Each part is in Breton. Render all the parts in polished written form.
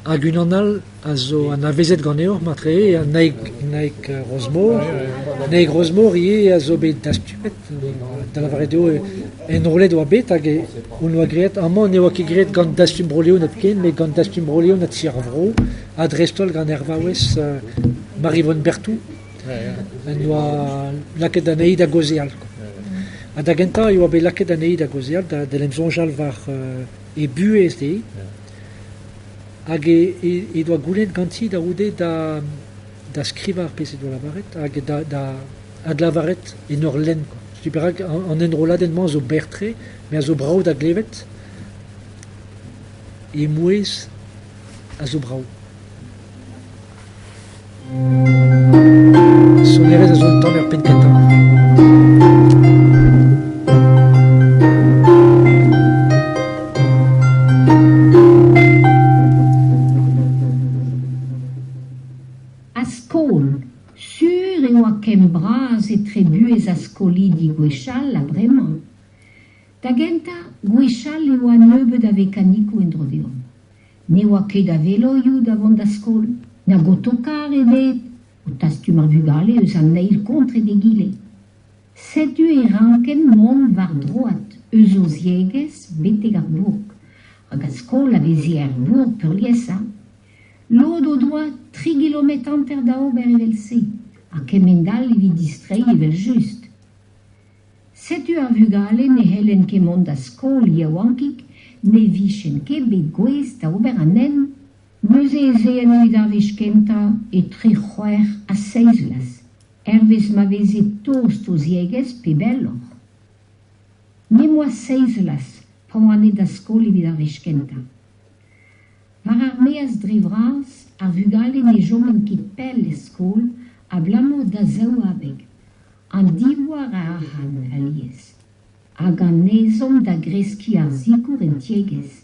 hag unanal a zo an avezet gant eo matre a naik Rosmor. Naik Rosmor ie a zo bet dastumet da lavaret eo en rolet oa bet hag un oa greet amman ne oa ket greet gant dastum broleo nat ken me gant dastum broleo nat Siervro a drestol gant Ervaouez Marivon Bertou en oa laket an eid a gozeal. A da genta eo a bet laket an eid a gozeal da lemzonjal var e buez dei. Hag e doa goulenn ganti da oude da skriva ar pezh edo lavaret hag da lavaret en ur lenn. Stuperak an enroladenman zo bertre, me a zo brav da glevet e mouez a zo brav. Sonerez a zo un tamm er penkenta. Bras et tribues a skoli di Gwechal a Bremañ. Da genta, Gwechal eo a nebeud a vekaniko en drodeom. Ne oa ket a veloioù da vont da skol, na gotokar e bet, o tastum ar vugale eus an neil kontre de gile. Setu e ranken mont var droat, eus o ziegez beteg ar bourg. Hag a skol a vezi ar bourg pur liesa. Lod o doa 3 kilometr anter da ober evel se. A kemendal evit distrei evel just. Setu ar vugale ne helen ket mont da skol yaouankik, ne vichen ket bet gwez da ober an en, neuze eze en evit ar vez kenta e tre c'hwer a 6 las. Ervez ma veze tost o ziegez pe bellor. Ne moa 6 las, pa ane da skol evit ar vez kenta. Var ar meaz dre vras, ar vugale ne jomen ket pell e skol, a blamo da zaou abeg, an diwar a ahan aliez, hag an ezom da greski ar zikour en tiegez.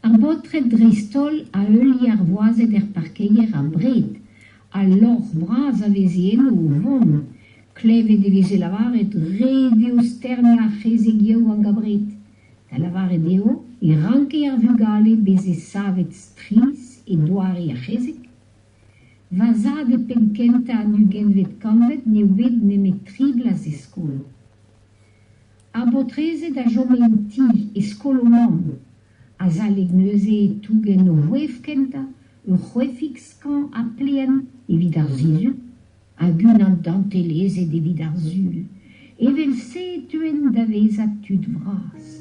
Ar botret dristol a euli ar voazet parkeier a bret, a lor braz a vezien o von, klevet e veze lavaret redeo sterne a chezeg yeo an gabret. Da lavaret eo, e ranke ar vugale beze savet stris e doari a chezeg. Vaza de penkenta an ugen vet kanvet ne ouved nemet triblas e skol. Ar botrezet a jomen ti e skol o mam, a zaleg neuze e tougen o c'hwef kenta, ur c'hwefik skan a pleen evit ar zizul, hag un an dantelezet evit ar zul, evel se tuen da vezat tud vras.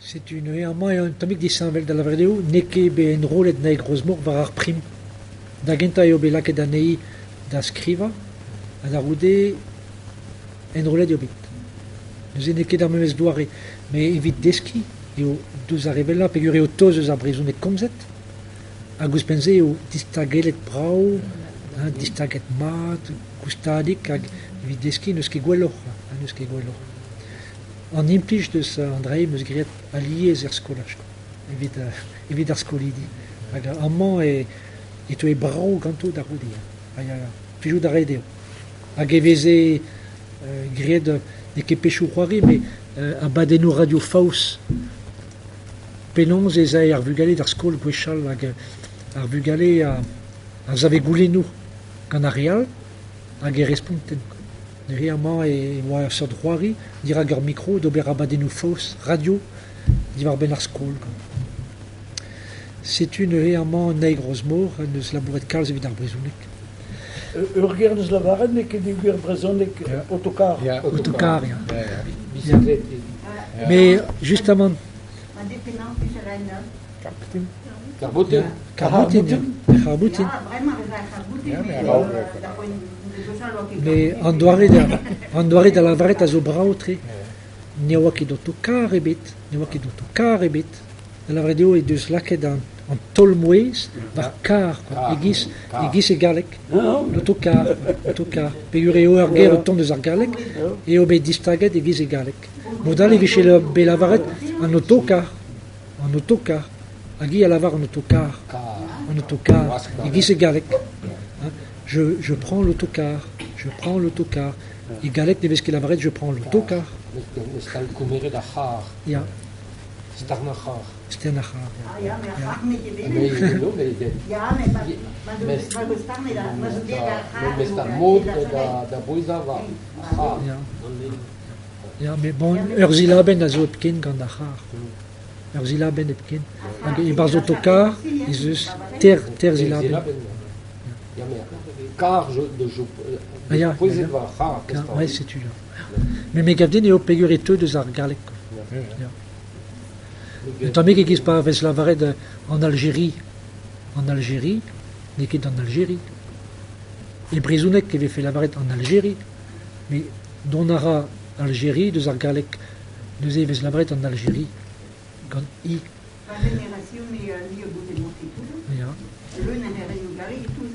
C'est une un tamik di sanvel da lavredeo neke be en rolet naik Rosmor var ar prim. Da genta eo be laket da nei da skriva a da roude en rolet eo bet. Neuze neke da memez doare, me evit deski eo deus ar revella pegur eo toz eus ar brezonet komzet hag eus penze eo distagelet brau, distaget mat, goustadik hag evit deski neus ket gwelloc'h. An implij deus Andrei meus graet aliez er skolaj, evit ar skolidi. Hag amman e to e brau ganto da roudi. Pijou da red eo. Hag e veze graet ne ket pechou c'hoari, me a badennoù radio faous penonz ez ar vugale d'ar skol Gwechal hag ar vugale a zave goulennoù gant ar real hag e responten. Ne reamañ e oa ar seurt c'hoari, dirag ur mikro d'ober abadennoù faous, radio, diwar ben ar skol. Setu ne reamañ naik Rosmor, neus labouret kalz evit ar brezhoneg. Ur ger neus lavaret ne ket ur brezhoneg autokar. Autokar, ya. Bisiklet. Me justement... Karboutin. Karboutin. Me an doare da lavaret a zo braotre, ne oa ket autokar ebet, da lavaret eo e deus laket an tol mouez, var kar, egiz e galek, l'autokar, pegur eo ur ger o ton deus ar galek, eo bet distaget egiz e galek. Modal e veche be lavaret an autokar, hag i a lavar an autokar, egiz e galek. Je prends l'autocar. Et galek ne vez ket lavaret, je prends l'autocar. Stal koumeret a c'har. Ya. Starn a c'har. Stenachar. Ja, maar vraag me je Maar willen. je bedoelt, Ja, maar du bist mal gustar mit da, mas der mas está muito da Buizava. Ja. Ja, mais bon, ur zilaben a zo epken gant a c'har. Ur zilaben epken. Hag e barz autokar, ez eus ter zilaben. Ja, mais car de jou. Ah, ja, Buizava, Ouais, c'est tu. Mais me gavden eo pegur e teud eus ar galek. Ja. Tant ket giz pa vez lavaret en Algérie. En Algérie, ne ket en Algérie. E brezounek e vez fait lavaret en Algérie. Mais don ara Algérie, deus ar galek, deus e vez lavaret en Algérie. Gant i. La génération est liée au bout de mon titre. Ja. Le n'a rien eu gari, tout